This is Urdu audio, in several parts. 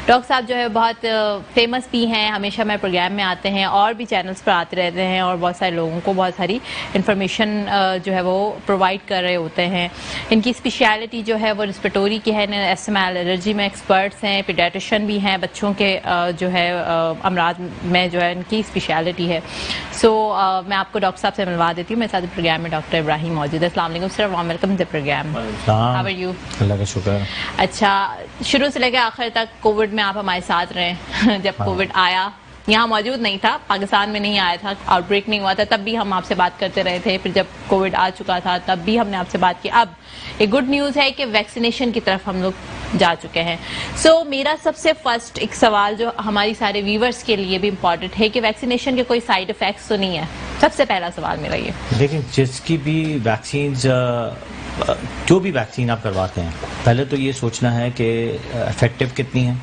ڈاکٹر صاحب جو ہے بہت فیمس بھی ہیں, ہمیشہ میں پروگرام میں آتے ہیں اور بھی چینلز پر آتے رہتے ہیں اور بہت سارے لوگوں کو بہت ساری انفارمیشن جو ہے وہ پرووائڈ کر رہے ہوتے ہیں. ان کی اسپیشلٹی جو ہے وہ رسپیٹوری کی ہے, ایسٹما الرجی میں ایکسپرٹس ہیں, پیڈیٹیشین بھی ہیں, بچوں کے جو ہے امراض میں جو ہے ان کی اسپیشلٹی ہے. سو میں آپ کو ڈاکٹر صاحب سے ملوا دیتی ہوں. میرے ساتھ پروگرام میں ڈاکٹر ابراہیم موجود ہے. السلام علیکم sir, warm welcome to program. How are you? اللہ کا شکر. اچھا, شروع سے لے کے آخر تک کووڈ میں آپ ہمارے ساتھ رہے. جب کووڈ آیا یہاں موجود نہیں تھا, پاکستان میں نہیں آیا تھا, آؤٹ بریک نہیں ہوا تھا, تب بھی ہم آپ سے بات کرتے رہے تھے. پھر جب کووڈ آ چکا تھا تب بھی ہم نے آپ سے بات کی. اب ایک گڈ نیوز ہے کہ ویکسینیشن کی طرف ہم لوگ جا چکے ہیں. سو میرا سب سے فرسٹ ایک سوال جو ہماری سارے ویورز کے لیے بھی امپورٹنٹ ہے کہ ویکسینیشن کے کوئی سائیڈ افیکٹس تو نہیں ہے. سب سے پہلا سوال میرا یہ. دیکھیں, جس کی بھی ویکسینز, جو بھی ویکسین آپ کرواتے ہیں, پہلے تو یہ سوچنا ہے کہ افیکٹو کتنی ہیں,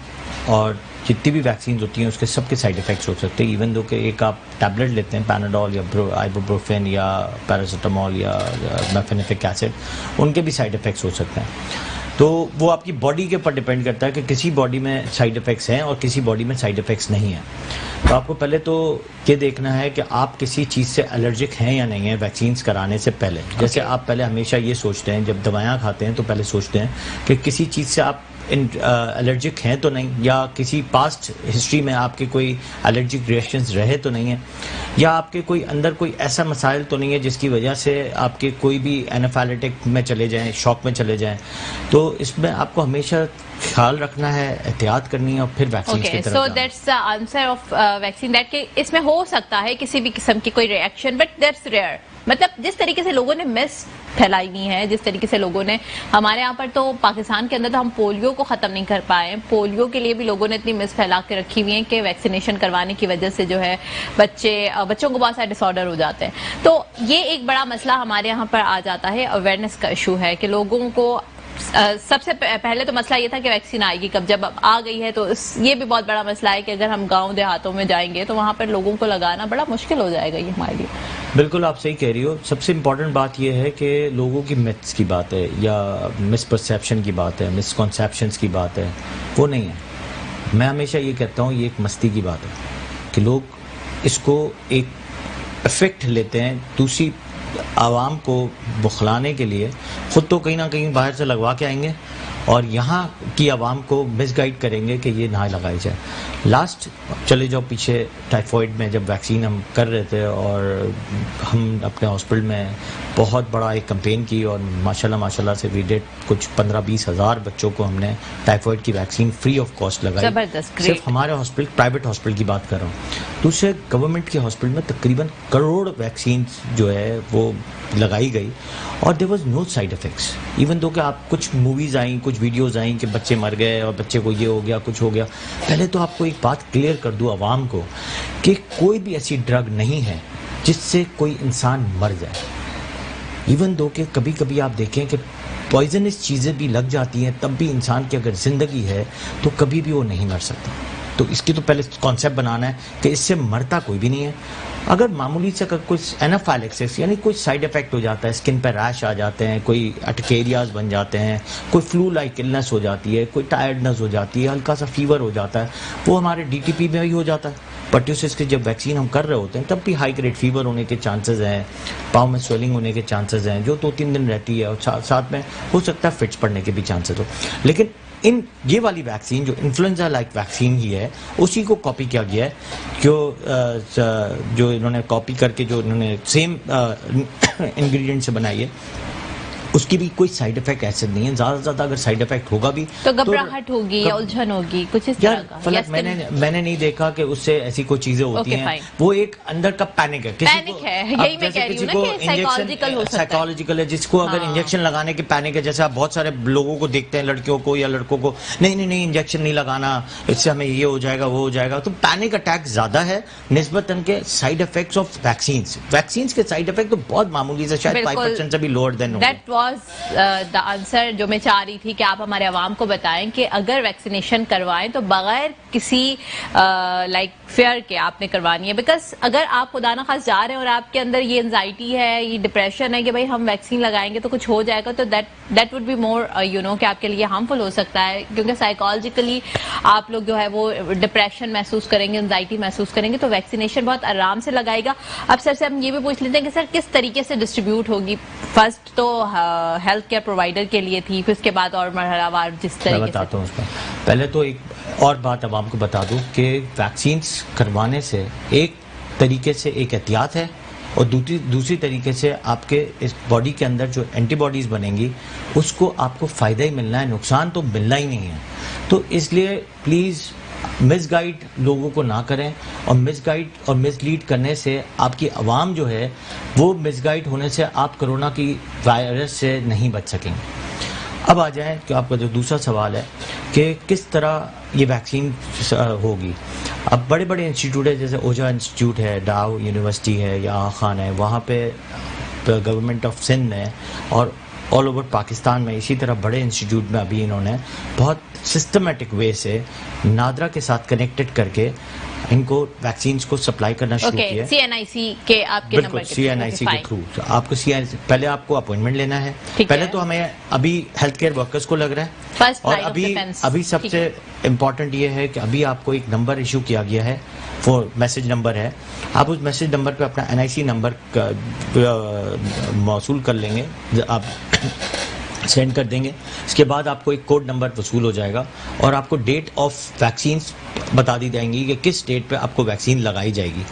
اور جتنی بھی ویکسینز ہوتی ہیں اس کے سب کے سائیڈ افیکٹس ہو سکتے ہیں. ایون دو کہ ایک آپ ٹیبلٹ لیتے ہیں, پیناڈول یا آئبوپروفین یا پیراسیٹامول یا میفینیفک ایسڈ, ان کے بھی سائیڈ افیکٹس ہو سکتے ہیں. تو وہ آپ کی باڈی کے اوپر ڈپینڈ کرتا ہے کہ کسی باڈی میں سائیڈ افیکٹس ہیں اور کسی باڈی میں سائیڈ افیکٹس نہیں ہیں. تو آپ کو پہلے تو یہ دیکھنا ہے کہ آپ کسی چیز سے الرجک ہیں یا نہیں ہیں ویکسینز کرانے سے پہلے. جیسے آپ پہلے ہمیشہ یہ سوچتے ہیں, جب دوائیاں کھاتے ہیں تو پہلے سوچتے ہیں کہ کسی چیز سے آپ الرجک ہیں تو نہیں, یا کسی پاسٹ ہسٹری میں آپ کے کوئی الرجک ریئیکشنز رہے تو نہیں ہیں, یا آپ کے کوئی اندر کوئی ایسا مسائل تو نہیں ہے جس کی وجہ سے آپ کے کوئی بھی اینافائلیٹک میں چلے جائیں, شوک میں چلے جائیں. تو اس میں آپ کو ہمیشہ خیال رکھنا ہے, احتیاط کرنی ہے, اور پھر ویکسین کی طرف جانا. So that's the answer of vaccine, that کہ اس میں ہو سکتا ہے کسی بھی قسم کی کوئی ریئیکشن, بٹ دیٹس ریئر. مطلب جس طریقے سے لوگوں نے مس پھیلائی ہوئی ہے, جس طریقے سے لوگوں نے ہمارے یہاں پر تو پاکستان کے اندر تو ہم پولیو کو ختم نہیں کر پائے. پولیو کے لیے بھی لوگوں نے اتنی مس پھیلا کے رکھی ہوئی ہیں کہ ویکسینیشن کروانے کی وجہ سے جو ہے بچوں کو بہت سارے ڈس آرڈر ہو جاتے ہیں. تو یہ ایک بڑا مسئلہ ہمارے یہاں پر آ جاتا ہے, اویئرنیس کا ایشو ہے کہ لوگوں کو سب سے پہلے تو مسئلہ یہ تھا کہ ویکسین آئے گی کب. جب آ گئی ہے تو یہ بھی بہت بڑا مسئلہ ہے کہ اگر ہم گاؤں دیہاتوں میں جائیں گے تو وہاں پر لوگوں کو لگانا بڑا مشکل ہو جائے گا. یہ ہمارے لیے بالکل آپ صحیح کہہ رہی ہو. سب سے امپورٹنٹ بات یہ ہے کہ لوگوں کی متس کی بات ہے, یا مس پرسیپشن کی بات ہے, مس کنسیپشنس کی بات ہے, وہ نہیں ہے. میں ہمیشہ یہ کہتا ہوں یہ ایک مستی کی بات ہے کہ لوگ اس کو ایک افیکٹ لیتے ہیں دوسری عوام کو بخلانے کے لیے. خود تو کہیں نہ کہیں باہر سے لگوا کے آئیں گے اور یہاں کی عوام کو مس گائیڈ کریں گے کہ یہ نہ لگائی جائے. لاسٹ چلے جاؤ پیچھے, ٹائیفائڈ میں جب ویکسین ہم کر رہے تھے اور ہم اپنے ہاسپٹل میں بہت بڑا ایک کمپین کی, اور ماشاءاللہ سے وی ڈیڈ کچھ 15-20 ہزار بچوں کو ہم نے ٹائیفائڈ کی ویکسین فری آف کاسٹ لگائی. صرف ہمارے ہاسپٹل, پرائیویٹ ہاسپٹل کی بات کر رہا ہوں. دوسرے گورنمنٹ کے ہاسپٹل میں تقریباً کروڑ ویکسین جو ہے وہ لگائی گئی, اور there was no side effects. Even though کہ آپ کچھ موویز آئیں, کچھ ویڈیوز آئیں کہ بچے مر گئے اور بچے کو یہ ہو گیا, کچھ ہو گیا. پہلے تو آپ کو ایک بات کلیئر کر دوں عوام کو کہ کوئی بھی ایسی ڈرگ نہیں ہے جس سے کوئی انسان مر جائے. ایون دو کہ کبھی کبھی آپ دیکھیں کہ پوائزنس چیزیں بھی لگ جاتی ہیں, تب بھی انسان کی اگر زندگی ہے تو کبھی بھی وہ نہیں مر سکتا. تو اس کی تو پہلے کانسیپٹ بنانا ہے کہ اس سے مرتا کوئی بھی نہیں ہے. اگر معمولی سے کوئی اینافائلیکسس یعنی کوئی سائیڈ افیکٹ ہو جاتا ہے, اسکن پہ ریش آ جاتے ہیں, کوئی اٹکیریاز بن جاتے ہیں, کوئی فلو لائک النس ہو جاتی ہے, کوئی ٹائرڈنس ہو جاتی ہے, ہلکا سا فیور ہو جاتا ہے, وہ ہمارے ڈی ٹی پی میں بھی ہو جاتا ہے. پرٹیوسس کی جب ویکسین ہم کر رہے ہوتے ہیں تب بھی ہائی گریڈ فیور ہونے کے چانسز ہیں, پاؤں میں سویلنگ ہونے کے چانسز ہیں جو 2-3 دن رہتی ہے, اور ساتھ میں ہو سکتا ہے فٹس پڑنے کے بھی چانسز ہو. لیکن یہ والی ویکسین جو انفلوئنزا لائک ویکسین ہی ہے, اسی کو کاپی کیا گیا ہے, جو انہوں نے کاپی کر کے جو انہوں نے سیم انگریڈینٹ سے بنائی ہے, اس کی بھی کوئی سائیڈ افیکٹ ایسے نہیں ہے. زیادہ سے زیادہ اگر سائیڈ افیکٹ ہوگا بھی تو گھبراہٹ ہوگی یا الجھن ہوگی, کچھ اس طرح کا. فلک میں نے نہیں دیکھا کہ اس سے ایسی کوئی چیزیں ہوتی ہیں. وہ ایک اندر کا پینک ہے, پینک ہے, یہی میں کہہ رہی ہوں نا کہ سائیکالوجیکل ہو سکتا ہے. سائیکالوجیکل ہے, جس کو اگر انجیکشن لگانے کی پینک ہے. جیسے آپ بہت سارے لوگوں کو دیکھتے ہیں, لڑکیوں کو یا لڑکوں کو, نہیں انجیکشن نہیں لگانا, اس سے ہمیں یہ ہو جائے گا وہ ہو جائے گا. تو پینک اٹیک زیادہ ہے نسبتاً کے side effects of vaccines. Vaccines کے سائیڈ افیکٹ تو بہت معمولی سے, شاید 5% سے بھی lower than. Was the answer جو میں چاہ رہی تھی کہ آپ ہمارے عوام کو بتائیں کہ اگر ویکسینیشن کروائیں تو بغیر کسی لائک فیئر کے آپ نے کروانی ہے. بیکاز اگر آپ خدا نخواست جا رہے ہیں اور آپ کے اندر یہ انزائٹی ہے, یہ ڈپریشن ہے کہ بھائی ہم ویکسین لگائیں گے تو کچھ ہو جائے گا, تو دیٹ وڈ بی مور کہ آپ کے لیے ہارمفل ہو سکتا ہے, کیونکہ سائیکالوجیکلی آپ لوگ جو ہے وہ ڈپریشن محسوس کریں گے, انزائٹی محسوس کریں گے. تو ویکسینیشن بہت آرام سے لگائے گا. اب سر سے ہم یہ بھی پوچھ لیتے ہیں کہ سر کس طریقے سے ڈسٹریبیوٹ ہوگی؟ فرسٹ تو ہیلتھ کیئر پرووائڈر کے لیے تھی, پھر اس کے بعد اور مرحلہ وار جس طریقے سے. بتاتا ہوں اس کا. پہلے تو ایک اور بات عوام کو بتا دوں کہ ویکسینز کروانے سے ایک طریقے سے ایک احتیاط ہے, اور دوسری طریقے سے آپ کے اس باڈی کے اندر جو اینٹی باڈیز بنیں گی اس کو آپ کو فائدہ ہی ملنا ہے, نقصان تو ملنا ہی نہیں ہے. تو اس لیے پلیز مس گائیڈ لوگوں کو نہ کریں, اور مس گائیڈ اور مس لیڈ کرنے سے آپ کی عوام جو ہے وہ مس گائیڈ ہونے سے آپ کرونا کی وائرس سے نہیں بچ سکیں گے. اب آ جائیں کہ آپ کا جو دوسرا سوال ہے کہ کس طرح یہ ویکسین ہوگی. اب بڑے بڑے انسٹیٹیوٹ ہے, جیسے اوجا انسٹیٹیوٹ ہے, ڈاؤ یونیورسٹی ہے یا آغا خان ہے, وہاں پہ گورنمنٹ آف سندھ نے اور آل اوور پاکستان میں اسی طرح بڑے انسٹیٹیوٹ میں ابھی انہوں نے بہت سسٹمیٹک وے سے نادرا کے ساتھ کنیکٹڈ کر کے ان کو ویکسینز کو سپلائی کرنا شروع کیا. سی این آئی سی کے آپ کے نمبر بالکل سی این آئی سی کے تھرو آپ کو پہلے آپ کو اپوائنٹمنٹ لینا ہے. پہلے تو ہمیں ابھی ہیلتھ کیئر ورکرز کو لگ رہا ہے, اور ابھی سب سے امپورٹنٹ یہ ہے کہ ابھی آپ کو ایک نمبر ایشو کیا گیا ہے, وہ میسج نمبر ہے. آپ اس میسج نمبر پہ اپنا NIC نمبر موصول کر لیں گے, آپ سینڈ کر دیں گے. اس کے بعد آپ کو ایک کوڈ نمبر وصول ہو جائے گا, اور آپ کو ڈیٹ آف ویکسینز بتا دی جائیں گی کہ کس ڈیٹ پہ آپ کو ویکسین لگائی جائے گی.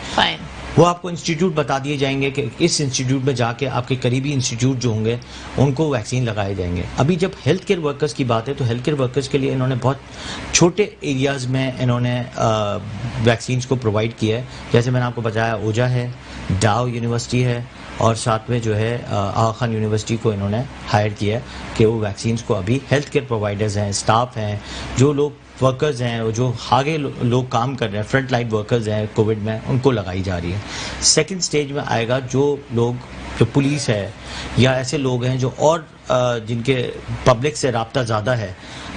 وہ آپ کو انسٹیٹیوٹ بتا دیے جائیں گے کہ اس انسٹیٹیوٹ میں جا کے آپ کے قریبی انسٹیٹیوٹ جو ہوں گے ان کو ویکسین لگائے جائیں گے. ابھی جب ہیلتھ کیئر ورکرز کی بات ہے تو ہیلتھ کیئر ورکرز کے لیے انہوں نے بہت چھوٹے ایریاز میں انہوں نے ویکسینز کو پرووائڈ کیا ہے. جیسے میں نے آپ کو بتایا اوجا ہے, ڈاؤ یونیورسٹی ہے, اور ساتھ میں جو ہے آغا خان یونیورسٹی کو انہوں نے ہائر کیا کہ وہ ویکسینز کو ابھی ہیلتھ کیئر پرووائڈرز ہیں, اسٹاف ہیں, جو لوگ ورکرز ہیں, جو آگے لوگ کام کر رہے ہیں, فرنٹ لائن ورکرز ہیں کووڈ میں, ان کو لگائی جا رہی ہے. سیکنڈ سٹیج میں آئے گا جو پولیس ہے یا ایسے لوگ ہیں جو اور جن کے پبلک سے رابطہ زیادہ ہے,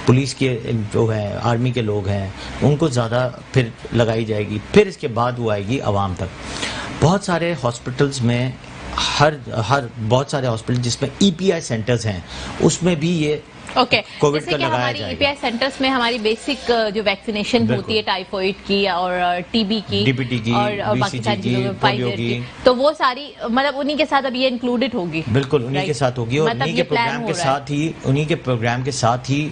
پولیس کے جو ہیں, آرمی کے لوگ ہیں, ان کو زیادہ پھر لگائی جائے گی. پھر اس کے بعد وہ آئے گی عوام تک. بہت سارے ہاسپٹلز میں بہت سارے ہاسپٹل جس میں EPI سینٹرز ہیں اس میں بھی یہ کووڈ کا لگایا جائے گا. EPI سینٹرز میں ہماری بیسک جو ویکسینیشن ہوتی ہے ٹائیفائڈ کی اور TB کی, DPT کی, اور باقی ساری پولیو کی, تو وہ ساری مطلب انہی کے ساتھ اب یہ انکلوڈڈ ہوگی. بالکل انہی کے ساتھ ہوگی, اور انہی کے پروگرام کے ساتھ ہی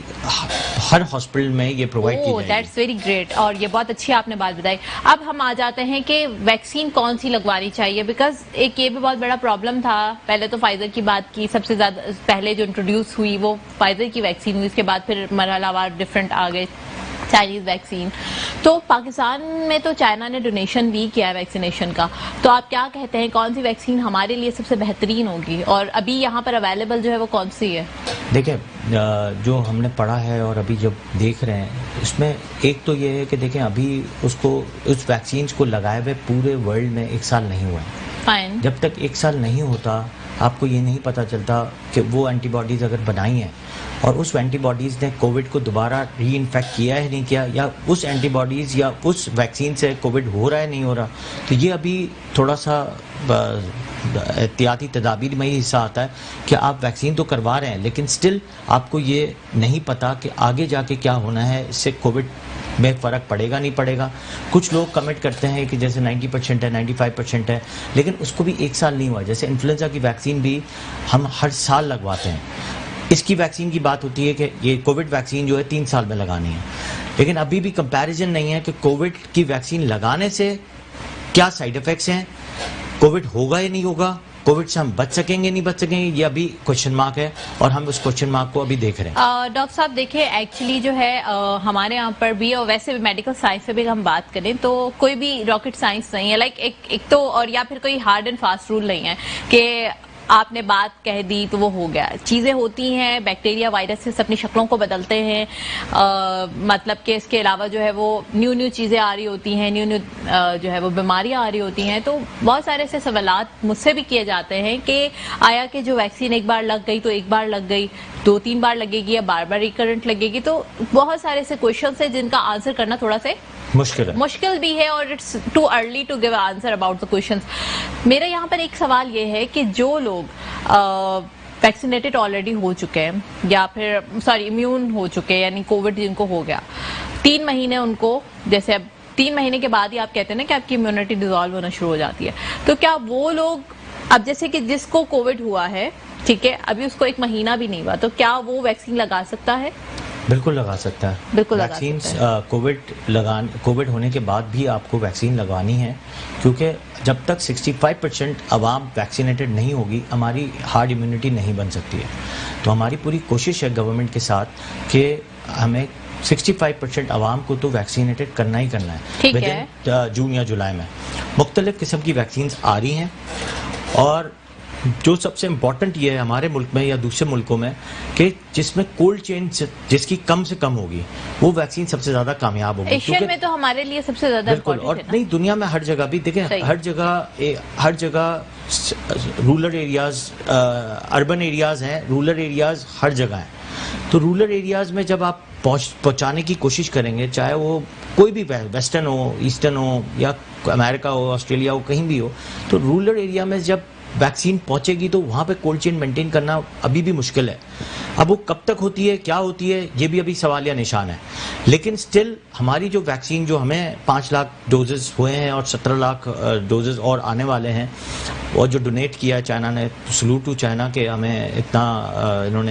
ہر ہاسپٹل میں یہ پرووائڈ کی جائے گی. دیٹس ویری گریٹ, اور یہ بہت اچھی آپ نے بات بتائی. اب ہم آ جاتے ہیں کہ ویکسین کون سی لگوانی چاہیے, بیکاز ایک یہ بھی بہت بڑا پرابلم تھا. پہلے تو فائزر کی بات کی, سب سے زیادہ پہلے جو انٹروڈیوس ہوئی وہ فائزر کی ویکسین ہوئی, اس کے بعد پھر مرحلہ وار ڈفرینٹ آ گئے چائنیز ویکسین. تو پاکستان میں تو چائنا نے ڈونیشن بھی کیا ہے ویکسینیشن کا, تو آپ کیا کہتے ہیں کون سی ویکسین ہمارے لیے سب سے بہترین ہوگی, اور ابھی یہاں پر اویلیبل جو ہے وہ کون سی ہے؟ دیکھیں جو ہم نے پڑھا ہے اور ابھی جب دیکھ رہے ہیں اس میں ایک تو یہ ہے کہ دیکھیں ابھی اس ویکسینز کو لگائے ہوئے پورے ورلڈ میں 1 سال نہیں ہوا ہے. جب تک 1 سال نہیں ہوتا آپ کو یہ نہیں پتہ چلتا کہ وہ اینٹی باڈیز اگر بنائی ہیں اور اس اینٹی باڈیز نے کووڈ کو دوبارہ ری انفیکٹ کیا ہے نہیں کیا, یا اس اینٹی باڈیز یا اس ویکسین سے کووڈ ہو رہا ہے نہیں ہو رہا. تو یہ ابھی تھوڑا سا احتیاطی تدابیر میں ہی حصہ آتا ہے کہ آپ ویکسین تو کروا رہے ہیں لیکن سٹل آپ کو یہ نہیں پتا کہ آگے جا کے کیا ہونا ہے, اس سے کووڈ میں فرق پڑے گا نہیں پڑے گا. کچھ لوگ کمنٹ کرتے ہیں کہ جیسے 90% ہے 95% ہے, لیکن اس کو بھی 1 سال نہیں ہوا. جیسے انفلوئنزا کی ویکسین بھی ہم ہر سال لگواتے ہیں, اس کی ویکسین کی بات ہوتی ہے کہ یہ کووڈ ویکسین جو ہے 3 سال میں لگانی ہے, لیکن ابھی بھی کمپیریزن نہیں ہے کہ کووڈ کی ویکسین لگانے سے کیا سائیڈ افیکٹس ہیں, کووڈ ہوگا یا نہیں ہوگا, کووڈ سے ہم بچ سکیں گے نہیں بچ سکیں گے, یہ ابھی کوشچن مارک ہے, اور ہم اس کوشچن مارک کو ابھی دیکھ رہے ہیں. ڈاکٹر صاحب دیکھیں ایکچولی جو ہے ہمارے یہاں پر بھی, اور ویسے بھی میڈیکل سائنس سے بھی ہم بات کریں تو کوئی بھی راکٹ سائنس نہیں ہے, لائک ایک تو, اور یا پھر کوئی ہارڈ اینڈ فاسٹ رول نہیں ہے کہ آپ نے بات کہہ دی تو وہ ہو گیا. چیزیں ہوتی ہیں, بیکٹیریا وائرسز اپنی شکلوں کو بدلتے ہیں, مطلب کہ اس کے علاوہ جو ہے وہ نیو چیزیں آ رہی ہوتی ہیں, نیو جو ہے وہ بیماریاں آ رہی ہوتی ہیں. تو بہت سارے ایسے سوالات مجھ سے بھی کیے جاتے ہیں کہ آیا کہ جو ویکسین ایک بار لگ گئی تو ایک بار لگ گئی, 2-3 بار لگے گی یا بار بار ریکرنٹ لگے گی. تو بہت سارے ایسے کویشچنس ہیں جن کا آنسر کرنا تھوڑا سا مشکل بھی ہے, اور it's too early to give answer about the questions. میرا یہاں پر ایک سوال یہ ہے کہ جو لوگ ویکسینیٹڈ آلریڈی ہو چکے ہیں یا پھر امیون ہو چکے ہیں, یعنی کووڈ جن کو ہو گیا, 3 مہینے ان کو, جیسے اب 3 مہینے کے بعد ہی آپ کہتے ہیں نا کہ آپ کی امیونٹی ڈیزالو ہونا شروع ہو جاتی ہے, تو کیا وہ لوگ, اب جیسے کہ جس کو کووڈ ہوا ہے, ٹھیک ہے, ابھی اس کو 1 مہینہ بھی نہیں ہوا, تو کیا وہ ویکسین لگا سکتا ہے؟ بالکل لگا سکتا ہے. بالکل ویکسینس کووڈ ہونے کے بعد بھی آپ کو ویکسین لگوانی ہے, کیونکہ جب تک 65% عوام ویکسینیٹڈ نہیں ہوگی ہماری ہارڈ امیونٹی نہیں بن سکتی ہے. تو ہماری پوری کوشش ہے گورنمنٹ کے ساتھ کہ ہمیں 65% عوام کو تو ویکسینیٹڈ کرنا ہی کرنا ہے ودن جون یا جولائی میں. مختلف قسم کی ویکسینز آ رہی ہیں, اور جو سب سے امپورٹنٹ یہ ہے ہمارے ملک میں یا دوسرے ملکوں میں کہ جس میں کولڈ چین جس کی کم سے کم ہوگی وہ ویکسین سب سے زیادہ کامیاب ہوگی. ایشین میں تو ہمارے لیے سب سے زیادہ بالکل, اور نہیں دنیا میں ہر جگہ بھی دیکھیں, ہر جگہ رورل ایریاز, اربن ایریاز ہیں, رورل ایریاز ہر جگہ ہیں. تو رورل ایریاز میں جب آپ پہنچانے کی کوشش کریں گے, چاہے وہ کوئی بھی ویسٹرن ہو, ایسٹرن ہو, یا امریکہ ہو, آسٹریلیا ہو, کہیں بھی ہو, تو رورل ایریا میں جب ویکسین پہنچے گی تو وہاں پہ کولڈ چین مینٹین کرنا ابھی بھی مشکل ہے. اب وہ کب تک ہوتی ہے, کیا ہوتی ہے, یہ بھی ابھی سوالیہ نشان ہے. لیکن سٹل ہماری جو ویکسین, جو ہمیں 5 لاکھ ڈوزز ہوئے ہیں اور 17 لاکھ ڈوزز اور آنے والے ہیں, اور جو ڈونیٹ کیا ہے چائنا نے, سلوٹ ٹو چائنا کہ ہمیں اتنا انہوں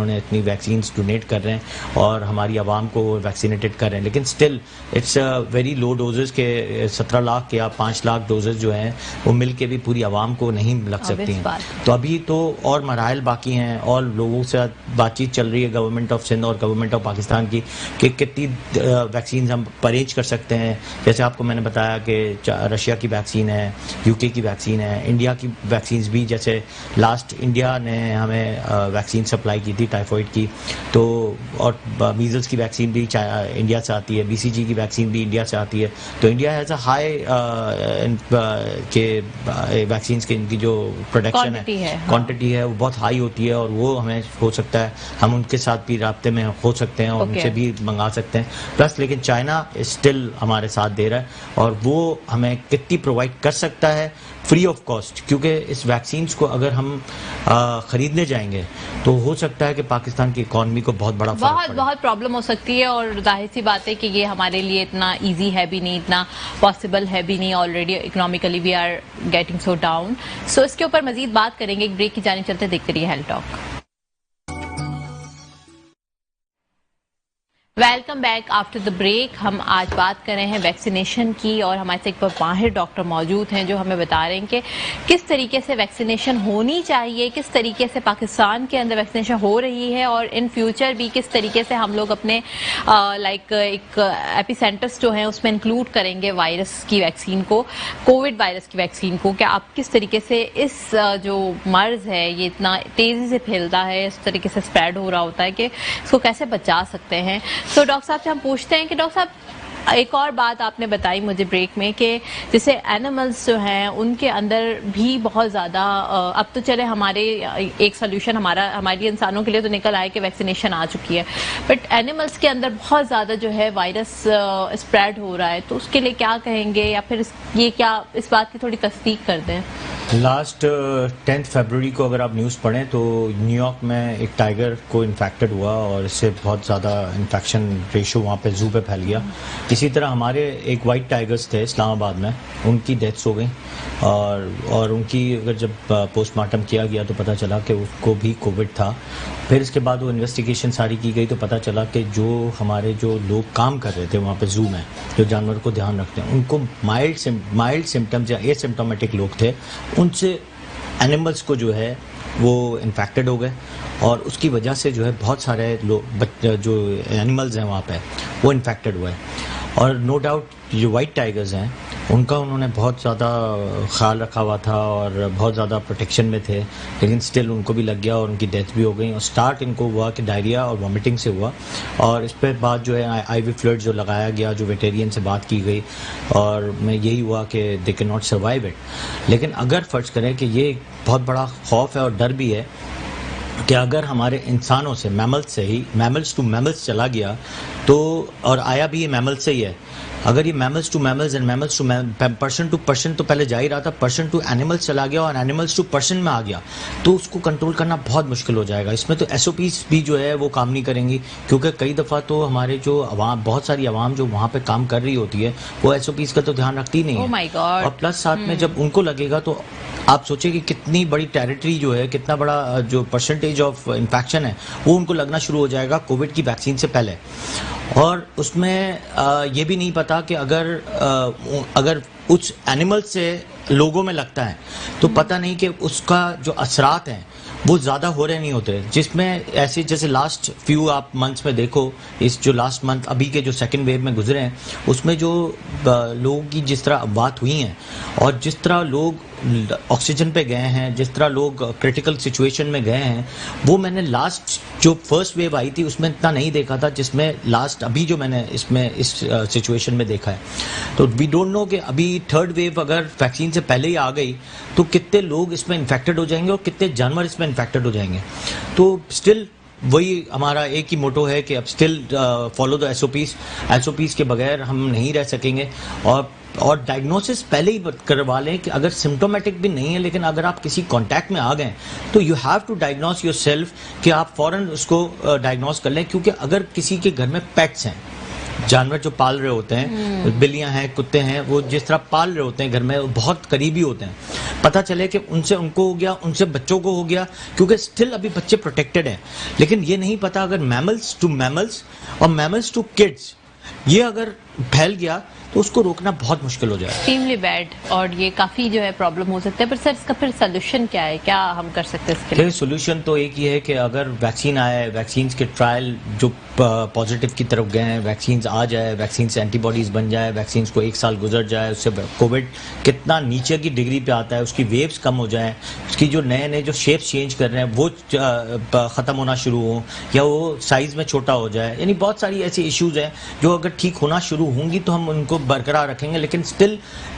نے اتنی ویکسینز ڈونیٹ کر رہے ہیں اور ہماری عوام کو ویکسینیٹڈ کر رہے ہیں. لیکن still it's very low doses کے 17 لاکھ یا 5 لاکھ ڈوزز جو ہیں وہ مل کے بھی پوری عوام کو نہیں لگ سکتی ہیں. تو ابھی تو اور مراحل باقی ہیں, اور لوگوں سے بات چیت چل رہی ہے گورنمنٹ آف سندھ اور گورنمنٹ آف پاکستان کی کہ کتنی ویکسینز ہم ارینج کر سکتے ہیں. جیسے آپ کو میں نے بتایا کہ رشیا کی ویکسین ہے, یو کے کی ویکسین ہے, انڈیا کی ویکسینز بھی, جیسے لاسٹ انڈیا نے ہمیں ویکسین سپلائی کی تھی ٹائیفائڈ کی, تو اور میزلس کی ویکسین بھی انڈیا سے آتی ہے, بی سی جی کی ویکسین بھی انڈیا سے آتی ہے. تو انڈیا ہیز اے ہائی کہ ویکسینز کی ان کی جو پروڈکشن ہے, کوانٹٹی ہے, وہ بہت ہائی ہوتی ہے, اور وہ ہمیں ہو سکتا ہے ہم ان کے ساتھ بھی رابطے میں ہو سکتے ہیں اور ان سے بھی منگا سکتے ہیں. پلس لیکن چائنا اسٹل ہمارے ساتھ دے رہا ہے, اور وہ ہمیں کتنی پرووائڈ کر سکتا ہے فری آف کاسٹ, کیونکہ اس ویکسینز کو اگر ہم خریدنے جائیں گے تو ہو سکتا ہے کہ پاکستان کی اکانومی کو بہت بڑا بہت پرابلم ہو سکتی ہے. اور ظاہر سی بات ہے کہ یہ ہمارے لیے اتنا ایزی ہے بھی نہیں, اتنا پاسبل ہے بھی نہیں. Already economically we are getting so down. So اس کے اوپر مزید بات کریں گے, ایک بریک کی جانب چلتے دیکھتے رہیے health talk. Welcome back after the break. ہم آج بات کر رہے ہیں ویکسینیشن کی, اور ہمارے ساتھ ایک ماہر ڈاکٹر موجود ہیں جو ہمیں بتا رہے ہیں کہ کس طریقے سے ویکسینیشن ہونی چاہیے, کس طریقے سے پاکستان کے اندر ویکسینیشن ہو رہی ہے, اور ان فیوچر بھی کس طریقے سے ہم لوگ اپنے ایک ایپی سینٹرز جو ہیں اس میں انکلوڈ کریں گے وائرس کی ویکسین کو, کووڈ وائرس کی ویکسین کو. کہ آپ کس طریقے سے اس جو مرض ہے یہ اتنا تیزی سے پھیلتا ہے, اس طریقے سے اسپریڈ ہو رہا ہوتا ہے, کہ اس کو کیسے بچا سکتے ہیں. تو ڈاکٹر صاحب سے ہم پوچھتے ہیں کہ ڈاکٹر صاحب ایک اور بات آپ نے بتائی مجھے بریک میں کہ جیسے اینیملز جو ہیں ان کے اندر بھی بہت زیادہ اب تو چلے ہمارے ایک سولوشن ہماری انسانوں کے لیے تو نکل آئے کہ ویکسینیشن آ چکی ہے, بٹ اینیملز کے اندر بہت زیادہ جو ہے وائرس اسپریڈ ہو رہا ہے. تو اس کے لیے کیا کہیں گے, یا پھر یہ کیا اس بات کی تھوڑی تصدیق کر دیں. لاسٹ 10 فیبروری کو اگر آپ نیوز پڑھیں تو نیو یارک میں ایک ٹائیگر کو انفیکٹڈ ہوا, اور اس سے بہت زیادہ انفیکشن ریشو وہاں پہ زو پہ پھیل گیا. اسی طرح ہمارے ایک وائٹ ٹائیگرز تھے اسلام آباد میں, ان کی ڈیتھس ہو گئیں, اور ان کی اگر جب پوسٹ مارٹم کیا گیا تو پتہ چلا کہ اس کو بھی کووڈ تھا. پھر اس کے بعد وہ انویسٹیگیشن ساری کی گئی تو پتہ چلا کہ جو ہمارے جو لوگ کام کر رہے تھے وہاں پہ زو میں, جو جانور کو دھیان رکھتے ہیں, ان کو مائلڈ سمٹمز یا اے سمٹومیٹک لوگ تھے, ان سے اینیملز کو جو ہے وہ انفیکٹڈ ہو گئے, اور اس کی وجہ سے جو ہے بہت سارے جو اینیملز ہیں وہاں پہ وہ انفیکٹڈ ہوئے. اور نو ڈاؤٹ جو وائٹ ٹائیگرز ہیں ان کا انہوں نے بہت زیادہ خیال رکھا ہوا تھا اور بہت زیادہ پروٹیکشن میں تھے, لیکن سٹل ان کو بھی لگ گیا اور ان کی ڈیتھ بھی ہو گئی. اور سٹارٹ ان کو ہوا کہ ڈائریا اور وامٹنگ سے ہوا, اور اس پہ بعد جو ہے آئی وی فلوئڈ جو لگایا گیا, جو ویٹیرین سے بات کی گئی, اور میں یہی ہوا کہ they can not survive it. لیکن اگر فرض کریں کہ یہ بہت بڑا خوف ہے اور ڈر بھی ہے کہ اگر ہمارے انسانوں سے میملز سے ہی میملز ٹو میملز چلا گیا تو, اور آیا بھی یہ میملز سے ہی ہے, اگر یہ mammals to mammals and mammals to person to person تو پہلے جا ہی رہا تھا, پرسن ٹو اینیملز چلا گیا اور اینیملز ٹو پرسن میں آ گیا, تو اس کو کنٹرول کرنا بہت مشکل ہو جائے گا. اس میں تو ایس او پیز بھی جو ہے وہ کام نہیں کریں گی, کیونکہ کئی دفعہ تو ہمارے جو عوام, بہت ساری عوام جو وہاں پہ کام کر رہی ہوتی ہے وہ ایس او پیز کا تو دھیان رکھتی نہیں ہے. اور پلس ساتھ میں جب ان کو لگے گا تو آپ سوچیں کہ کتنی بڑی ٹیریٹری جو ہے, کتنا بڑا جو پرسنٹیج آف انفیکشن ہے وہ ان کو لگنا شروع ہو جائے گا کووڈ کی ویکسین سے پہلے. اور اس میں یہ بھی نہیں پتا کہ اگر اس اینیمل سے لوگوں میں لگتا ہے تو پتہ نہیں کہ اس کا جو اثرات ہیں وہ زیادہ ہو رہے نہیں ہوتے, جس میں ایسے جیسے لاسٹ فیو آپ منتھس میں دیکھو, اس جو لاسٹ منتھ ابھی کے جو سیکنڈ ویو میں گزرے ہیں اس میں جو لوگوں کی جس طرح اموات ہوئی ہیں اور جس طرح لوگ آکسیجن پہ گئے ہیں, جس طرح لوگ کرٹیکل سچویشن میں گئے ہیں, وہ میں نے لاسٹ جو فرسٹ ویو آئی تھی اس میں اتنا نہیں دیکھا تھا جس میں لاسٹ ابھی جو میں نے اس سچویشن میں دیکھا ہے. تو وی ڈونٹ نو کہ ابھی تھرڈ ویو اگر ویکسین سے پہلے ہی آ گئی تو کتنے لوگ اس میں انفیکٹڈ ہو جائیں گے اور کتنے جانور اس میں انفیکٹڈ ہو جائیں گے. تو اسٹل وہی ہمارا ایک ہی موٹو ہے کہ اب still follow the S O Ps کے بغیر ہم نہیں رہ سکیں گے. اور ڈائگنوسس پہلے ہی کروا لیں کہ اگر سمٹومیٹک بھی نہیں ہے لیکن اگر آپ کسی کانٹیکٹ میں آ گئے تو you have to diagnose yourself, کہ آپ فوراً اس کو ڈائگنوز کر لیں. کیونکہ اگر کسی کے گھر میں پیٹس ہیں, جانور جو پال رہے ہوتے ہیں, بلیاں ہیں, کتے ہیں, وہ جس طرح پال رہے ہوتے ہیں گھر میں, وہ بہت قریبی ہوتے ہیں, پتہ چلے کہ ان سے ان کو ہو گیا, ان سے بچوں کو ہو گیا, کیونکہ اسٹل ابھی بچے پروٹیکٹڈ ہیں. لیکن یہ نہیں پتا اگر میملز ٹو میملز اور میملز ٹو کڈز یہ اگر پھیل گیا تو اس کو روکنا بہت مشکل ہو جائے. ایکسٹریملی بیڈ, اور یہ کافی جو ہے پرابلم ہو سکتا ہے. پر سر اس کا پھر سولوشن کیا ہے, کیا ہم کر سکتے ہیں اس کے لیے؟ سولوشن تو ایک ہی ہے کہ اگر ویکسین آئے, ویکسینز کے ٹرائل جو پازیٹیو کی طرف گئے ہیں, ویکسینز آ جائے, ویکسین سے اینٹی باڈیز بن جائے, ویکسینز کو 1 سال گزر جائے, اس سے کووڈ کتنا نیچے کی ڈگری پہ آتا ہے, اس کی ویوز کم ہو جائیں, اس کی جو نئے جو شیپس چینج کر رہے ہیں وہ ختم ہونا شروع ہوں یا وہ سائز میں چھوٹا ہو جائے. یعنی بہت ساری ایسی ایشوز ہیں جو اگر ٹھیک ہونا شروع ہوں گی تو ہم ان کو برقرار رکھیں گے. لیکن سٹل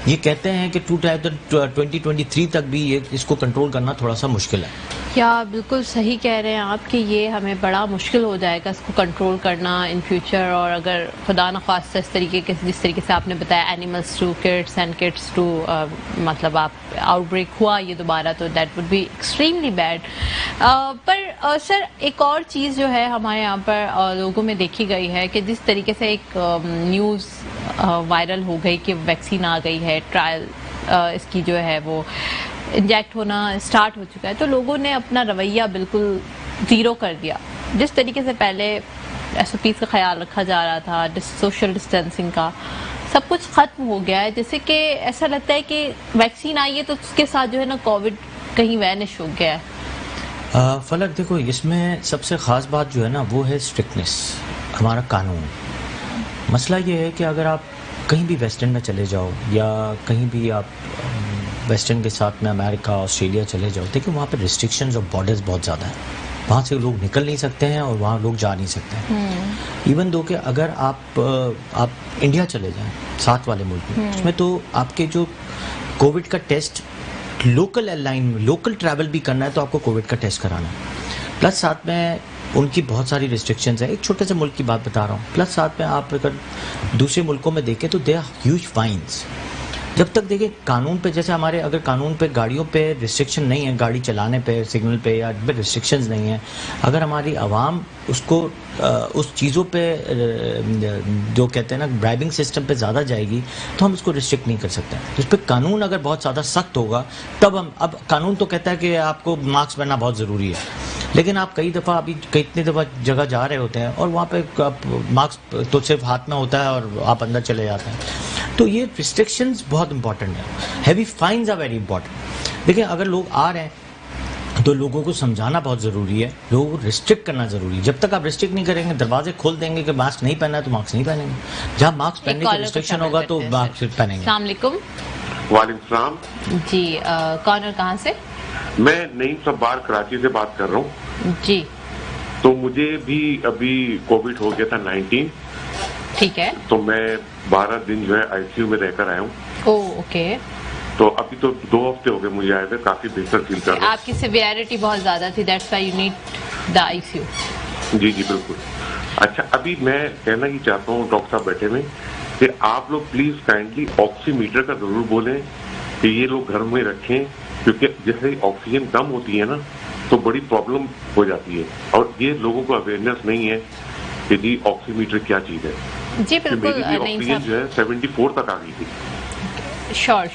یہ کہتے ہیں کہ 2023 تک بھی اس کو کنٹرول کرنا تھوڑا سا مشکل ہے. کیا بالکل صحیح کہہ رہے ہیں آپ کہ یہ ہمیں بڑا مشکل ہو جائے گا اس کو کنٹرول کرنا ان فیوچر. اور اگر خدا نخواستہ اس طریقے کے جس طریقے سے آپ نے بتایا animals to kids and kids to مطلب آپ آؤٹ بریک ہوا یہ دوبارہ, تو that would be extremely bad. پر سر ایک اور چیز جو ہے ہمارے یہاں پر لوگوں میں دیکھی گئی ہے کہ جس طریقے سے ایک نیوز وائرل ہو گئی کہ ویکسین آ گئی ہے, ٹرائل اس کی جو ہے وہ انجیکٹ ہونا اسٹارٹ ہو چکا ہے, تو لوگوں نے اپنا رویہ بالکل زیرو کر دیا. جس طریقے سے پہلے ایس او پیز کا خیال رکھا جا رہا تھا, سوشل ڈسٹینسنگ کا, سب کچھ ختم ہو گیا ہے. جیسے کہ ایسا لگتا ہے کہ ویکسین آئی ہے تو اس کے ساتھ جو ہے نا کووڈ کہیں وینش ہو گیا ہے. فلک دیکھو, اس میں سب سے خاص بات جو ہے نا وہ ہے اسٹرکٹنیس, ہمارا قانون. مسئلہ یہ ہے کہ اگر آپ کہیں بھی ویسٹرن میں چلے جاؤ یا کہیں بھی آپ ویسٹرن کے ساتھ میں امریکہ آسٹریلیا چلے جاؤ, دیکھیں وہاں پہ ریسٹرکشنز اور بارڈرز بہت زیادہ ہیں. وہاں سے لوگ نکل نہیں سکتے ہیں اور وہاں لوگ جا نہیں سکتے ہیں. ایون دو کہ اگر آپ انڈیا چلے جائیں, ساتھ والے ملک میں, اس میں تو آپ کے جو کووڈ کا ٹیسٹ لوکل ایئر لائن میں لوکل ٹریول بھی کرنا ہے تو آپ کو کووڈ کا ٹیسٹ کرانا ہے. پلس ساتھ میں ان کی بہت ساری ریسٹرکشنز ہیں. ایک چھوٹے سے ملک کی بات بتا رہا ہوں. پلس ساتھ میں آپ اگر دوسرے ملکوں میں دیکھیں تو دے آر ہیوج فائنس. جب تک دیکھیں قانون پہ, جیسے ہمارے اگر قانون پہ گاڑیوں پہ ریسٹرکشن نہیں ہے, گاڑی چلانے پہ سگنل پہ یا ریسٹرکشنز نہیں ہیں, اگر ہماری عوام اس کو اس چیزوں پہ جو کہتے ہیں نا ڈرائیونگ سسٹم پہ زیادہ جائے گی تو ہم اس کو ریسٹرکٹ نہیں کر سکتے. اس پہ قانون اگر بہت زیادہ سخت ہوگا تب ہم, اب قانون تو کہتا ہے کہ آپ کو ماسک پہننا بہت ضروری ہے, لیکن آپ کئی دفعہ ابھی کتنی دفعہ جگہ جا رہے ہوتے ہیں اور وہاں پہ ماسک تو صرف ہاتھ میں ہوتا ہے اور آپ اندر چلے جاتے ہیں. تو یہ ریسٹرکشنز بہت امپورٹنٹ ہیں. Heavy fines are very important. دیکھیں اگر لوگ آ رہے ہیں تو لوگوں کو سمجھانا بہت ضروری ہے, لوگوں کو ریسٹرکٹ کرنا ضروری ہے. جب تک آپ ریسٹرکٹ نہیں کریں گے, دروازے کھول دیں گے کہ ماسک نہیں پہننا ہے تو ماسک نہیں پہنیں گے. جہاں ماسک پہننے کا ریسٹرکشن ہوگا تو ماسک پہنیں گے. السلام علیکم. وعلیکم السلام جی, کون اور کہاں سے؟ میں نعیم صبار کراچی سے بات کر رہا ہوں. جی, تو مجھے بھی ابھی کووڈ ہو گیا تھا 19. ٹھیک ہے. تو میں 12 دن جو ہے آئی سی یو میں رہ کر آیا ہوں. اوکے. تو ابھی تو 2 ہفتے ہو گئے مجھے آئے ہوئے, کافی بہتر فیل کر رہا ہوں. آپ کی سیویرٹی بہت زیادہ تھی, that's why you need the I C U. جی جی بالکل. اچھا, ابھی میں کہنا ہی چاہتا ہوں ڈاکٹر صاحب بیٹھے میں کہ آپ لوگ پلیز کائنڈلی آکسی میٹر کا ضرور بولیں کہ یہ لوگ گھر میں رکھیں, کیونکہ جیسے آکسیجن کم ہوتی ہے نا تو بڑی پرابلم ہو جاتی ہے, اور یہ لوگوں کو اویئرنیس نہیں ہے کہ جی آکسی میٹر کیا چیز ہے. جی بالکل. میری آکسیجن جو ہے 74 تک آ گئی تھی. شور.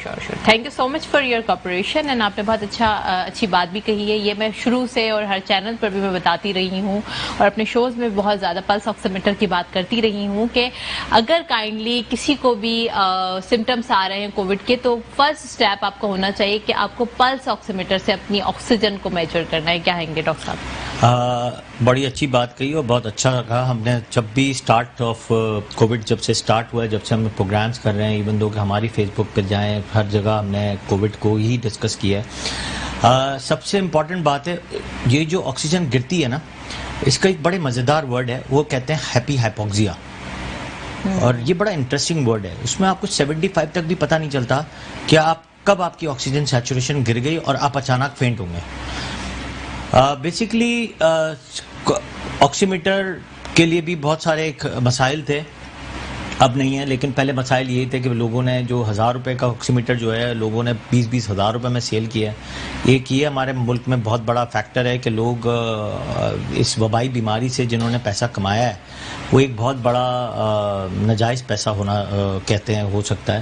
Thank you so much for your cooperation. And آپ نے بہت اچھی بات بھی کہی ہے. یہ میں شروع سے اور ہر چینل پر بھی میں بتاتی رہی ہوں, اور اپنے شوز میں بہت زیادہ پلس آکسی میٹر کی بات کرتی رہی ہوں کہ اگر کائنڈلی کسی کو بھی سمٹمس آ رہے ہیں کووڈ کے, تو فرسٹ اسٹیپ آپ کو ہونا چاہیے کہ آپ کو پلس آکسی میٹر سے اپنی آکسیجن کو میجر کرنا ہے. کیا کہیں گے ڈاکٹر صاحب؟ بڑی اچھی بات کہی اور بہت اچھا لگا. ہم نے جب بھی اسٹارٹ آف کووڈ جب سے اسٹارٹ ہوا ہے, جب سے ہم پروگرامس کر رہے ہیں, ایون دو کہ ہماری فیس بک پہ جائیں, ہر جگہ ہم نے کووڈ کو ہی ڈسکس کیا ہے. سب سے امپورٹنٹ بات ہے, یہ جو آکسیجن گرتی ہے نا, اس کا ایک بڑے مزیدار ورڈ ہے, وہ کہتے ہیں ہیپی ہائپوکسیا. اور یہ بڑا انٹرسٹنگ ورڈ ہے. اس میں آپ کو 75 تک بھی پتہ نہیں چلتا کہ آپ کب آپ کی آکسیجن سیچوریشن گر گئی اور آپ اچانک فینٹ ہوں گے. بیسکلی آکسی میٹر کے لیے بھی بہت سارے مسائل تھے, اب نہیں ہے, لیکن پہلے مسائل یہی تھے کہ لوگوں نے جو 1000 روپے کا آکسی میٹر جو ہے لوگوں نے 20 ہزار روپے میں سیل کیا ہے. ایک یہ ہمارے ملک میں بہت بڑا فیکٹر ہے کہ لوگ اس وبائی بیماری سے جنہوں نے پیسہ کمایا ہے, وہ ایک بہت بڑا ناجائز پیسہ ہونا کہتے ہیں, ہو سکتا ہے.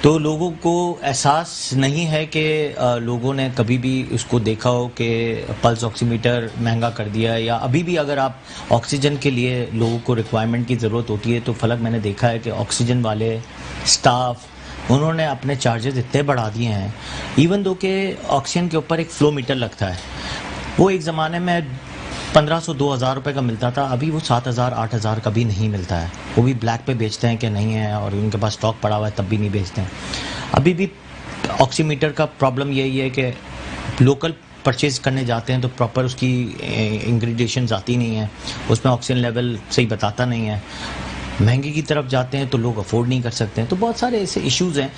تو لوگوں کو احساس نہیں ہے کہ لوگوں نے کبھی بھی اس کو دیکھا ہو کہ پلس آکسی میٹر مہنگا کر دیا ہے, یا ابھی بھی اگر آپ آکسیجن کے لیے لوگوں کو ریکوائرمنٹ کی ضرورت ہوتی ہے تو فلک میں نے دیکھا ہے کہ آکسیجن والے اسٹاف انہوں نے اپنے چارجز اتنے بڑھا دیے ہیں. ایون دو کہ آکسیجن کے اوپر ایک فلو میٹر لگتا ہے, وہ ایک زمانے میں 1500-2000 روپے کا ملتا تھا, ابھی وہ 7000-8000 کا بھی نہیں ملتا ہے. وہ بھی بلیک پہ بیچتے ہیں کہ نہیں ہے, اور ان کے پاس اسٹاک پڑا ہوا ہے تب بھی نہیں بیچتے ہیں. ابھی بھی آکسی میٹر کا پرابلم یہی ہے کہ لوکل پرچیز کرنے جاتے ہیں تو پراپر اس کی انگریڈیشنز آتی نہیں ہیں, اس میں آکسیجن لیول صحیح بتاتا نہیں ہے. مہنگی کی طرف جاتے ہیں تو لوگ افورڈ نہیں کر سکتے ہیں. تو بہت سارے ایسے ایشوز ہیں.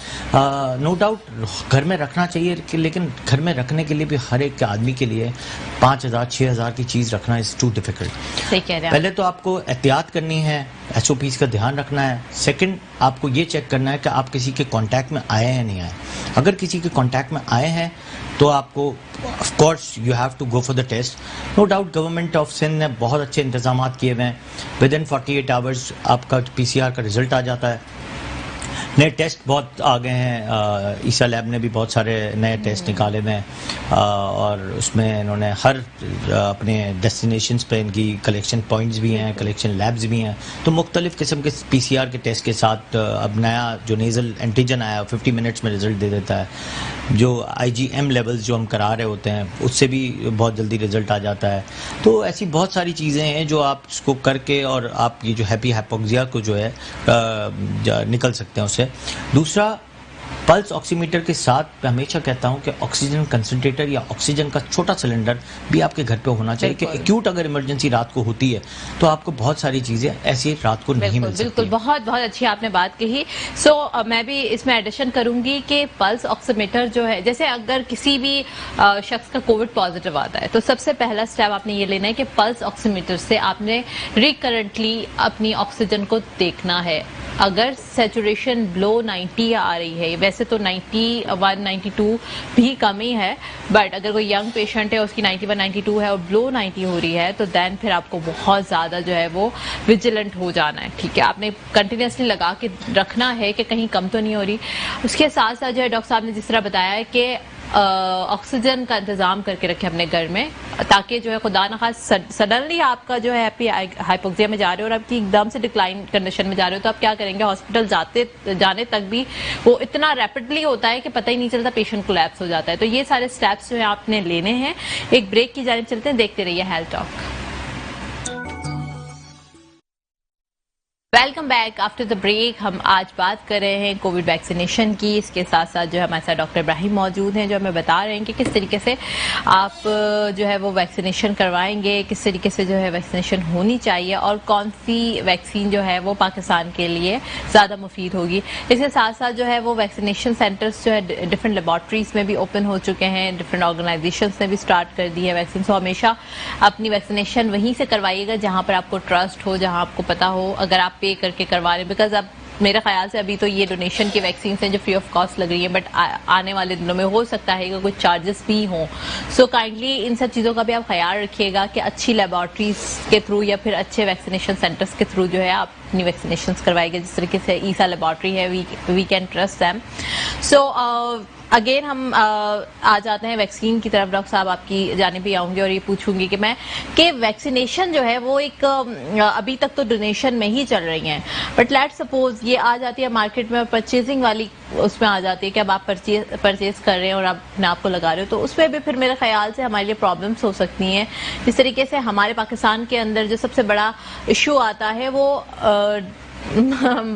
نو ڈاؤٹ گھر میں رکھنا چاہیے, لیکن گھر میں رکھنے کے لیے بھی ہر ایک آدمی کے لیے 5000-6000 کی چیز رکھنا از ٹو ڈیفیکلٹ. پہلے تو آپ کو احتیاط کرنی ہے, ایس او پیز کا دھیان رکھنا ہے. سیکنڈ, آپ کو یہ چیک کرنا ہے کہ آپ کسی کے کانٹیکٹ میں آئے ہیں نہیں آئے. اگر کسی کے کانٹیکٹ میں آئے ہیں تو آپ کو of course you have to go for the test. No doubt government of Sindh نے بہت اچھے انتظامات کیے ہوئے ہیں. ود ان 48 آورز آپ کا پی سی آر کا رزلٹ آ جاتا ہے. نئے ٹیسٹ بہت آ گئے ہیں, عیسیٰ لیب نے بھی بہت سارے نئے ٹیسٹ نکالے ہوئے ہیں, اور اس میں انہوں نے ہر اپنے ڈیسٹینیشنز پہ ان کی کلیکشن پوائنٹس بھی ہیں, کلیکشن لیبز بھی ہیں. تو مختلف قسم کے پی سی آر کے ٹیسٹ کے ساتھ اب نیا جو نیزل اینٹیجن آیا 50 منٹس میں رزلٹ دے دیتا ہے. جو آئی جی ایم لیولز جو ہم کرا رہے ہوتے ہیں اس سے بھی بہت جلدی رزلٹ آ جاتا ہے. تو ایسی بہت ساری چیزیں ہیں جو آپ اس کو کر کے اور آپ یہ جو ہیپی ہائپوکسیا کو جو ہے نکل سکتے ہیں اس سے. دوسرا, پلس آکسی میٹر کے ساتھ میں ہمیشہ کہتا ہوں کہ آکسیجن کنسنٹریٹر یا آکسیجن کا چھوٹا سلنڈر بھی آپ کے گھر پہ ہونا چاہیے, کہ ایکیوٹ اگر ایمرجنسی رات کو ہوتی ہے تو آپ کو بہت ساری چیزیں ایسی رات کو نہیں مل سکتی. بالکل, بہت اچھی آپ نے بات کہی. سو میں بھی اس میں ایڈیشن کروں گی کہ پلس آکسی میٹر جو ہے, جیسے اگر کسی بھی شخص کا کووڈ پازیٹیو آتا ہے تو سب سے پہلا اسٹیپ آپ نے یہ لینا ہے کہ پلس آکسی میٹر سے آپ نے ریکرنٹلی اپنی آکسیجن کو دیکھنا ہے. اگر سیچوریشن بلو 90 آ رہی ہے, ویسے تو 91-92 بھی کم ہی ہے, بٹ اگر کوئی ینگ پیشنٹ ہے اس کی 91-92 ہے اور بلو 90 ہو رہی ہے تو دین پھر آپ کو بہت زیادہ جو ہے وہ ویجیلنٹ ہو جانا ہے. ٹھیک ہے, آپ نے کنٹینیوسلی لگا کے رکھنا ہے کہ کہیں کم تو نہیں ہو رہی. اس کے ساتھ ساتھ جو ہے ڈاکٹر صاحب نے جس طرح بتایا ہے کہ آکسیجن کا انتظام کر کے رکھیں اپنے گھر میں, تاکہ جو ہے خدا نخواست سڈنلی آپ کا جو ہے ہائپوکسیا میں جا رہے ہو اور آپ کی ایک دم سے ڈکلائن کنڈیشن میں جا رہے ہو, تو آپ کیا کریں گے, ہاسپٹل جانے تک بھی وہ اتنا ریپڈلی ہوتا ہے کہ پتہ ہی نہیں چلتا, پیشنٹ کولیپس ہو جاتا ہے. تو یہ سارے سٹیپس جو ہیں آپ نے لینے ہیں. ایک بریک کی جانب چلتے ہیں, دیکھتے رہیے health talk. Welcome back after the break. ہم آج بات کر رہے ہیں کووڈ ویکسینیشن کی. اس کے ساتھ ساتھ جو ہے ہمارے ساتھ ڈاکٹر ابراہیم موجود ہیں, جو ہمیں بتا رہے ہیں کہ کس طریقے سے آپ جو ہے وہ ویکسینیشن کروائیں گے, کس طریقے سے جو ہے ویکسینیشن ہونی چاہیے, اور کون سی ویکسین جو ہے وہ پاکستان کے لیے زیادہ مفید ہوگی. اس کے ساتھ ساتھ جو ہے وہ ویکسینیشن سینٹرز جو ہے ڈفرینٹ لیبارٹریز میں بھی اوپن ہو چکے ہیں, ڈفرینٹ آرگنائزیشنس نے بھی اسٹارٹ کر دی ہے ویکسین. سو ہمیشہ اپنی ویکسینیشن وہیں سے کروائیے گا جہاں پر آپ کو ٹرسٹ ہو, جہاں آپ کو پتا ہو. اگر آپ پے کر کے کروا رہے ہیں, بیکاز اب میرے خیال سے ابھی تو یہ ڈونیشن کی ویکسینس ہیں جو فری آف کاسٹ لگ رہی ہیں, بٹ آنے والے دنوں میں ہو سکتا ہے کہ کچھ چارجز بھی ہوں. سو کائنڈلی ان سب چیزوں کا بھی آپ خیال رکھیے گا کہ اچھی لیبارٹریز کے تھرو یا پھر اچھے ویکسینیشن سینٹرز کے تھرو جو ہے آپ اپنی ویکسینیشنز کروائے گا. جس طریقے سے ایسا لیبارٹری ہے, we can trust them. So again ہم آ جاتے ہیں ویکسین کی طرف. ڈاکٹر صاحب آپ کی جانب بھی آؤں گی اور یہ پوچھوں گی کہ ویکسینیشن جو ہے وہ ایک ابھی تک تو ڈونیشن میں ہی چل رہی ہیں, بٹ لیٹ سپوز یہ آ جاتی ہے مارکیٹ میں اور پرچیزنگ والی اس میں آ جاتی ہے کہ اب آپ پرچیز کر رہے ہیں اور آپ اپنے آپ کو لگا رہے ہو, تو اس میں بھی پھر میرے خیال سے ہمارے لیے پرابلمس ہو سکتی ہیں. جس طریقے سے ہمارے پاکستان کے اندر جو سب سے بڑا ایشو آتا ہے وہ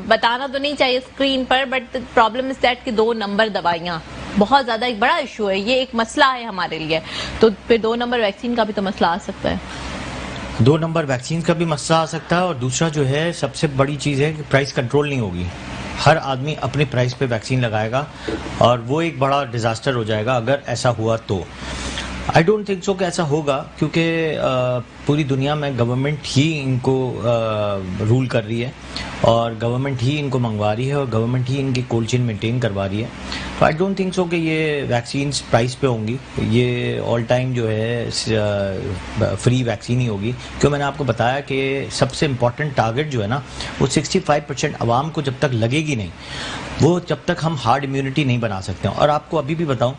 بتانا تو نہیں چاہیے screen per, but problem is that کہ 2 نمبر دوائیاں بہت زیادہ ایک بڑا ایشو ہے. یہ ایک مسئلہ ہے ہمارے لیے, تو پھر 2 نمبر ویکسین کا بھی تو مسئلہ آ سکتا ہے. 2 نمبر ویکسین کا بھی مسئلہ آ سکتا ہے, اور دوسرا جو ہے سب سے بڑی چیز ہے کہ پرائس کنٹرول نہیں ہوگی. ہر آدمی اپنے پرائس پہ ویکسین لگائے گا اور وہ ایک بڑا ڈیزاسٹر ہو جائے گا اگر ایسا ہوا تو. آئی ڈونٹ تھنک سو کہ ایسا ہوگا, کیونکہ پوری دنیا میں گورنمنٹ ہی ان کو رول کر رہی ہے اور گورنمنٹ ہی ان کو منگوا رہی ہے اور گورنمنٹ ہی ان کی کولڈ چین مینٹین کروا رہی ہے. تو آئی ڈونٹ تھنک سو کہ یہ ویکسینس پرائس پہ ہوں گی. یہ آل ٹائم جو ہے فری ویکسین ہی ہوگی, کیوں میں نے آپ کو بتایا کہ سب سے امپورٹنٹ ٹارگٹ جو ہے نا وہ 65% عوام کو جب تک لگے گی نہیں, وہ جب تک ہم ہارڈ امیونٹی نہیں بنا سکتے. اور آپ کو ابھی بھی بتاؤں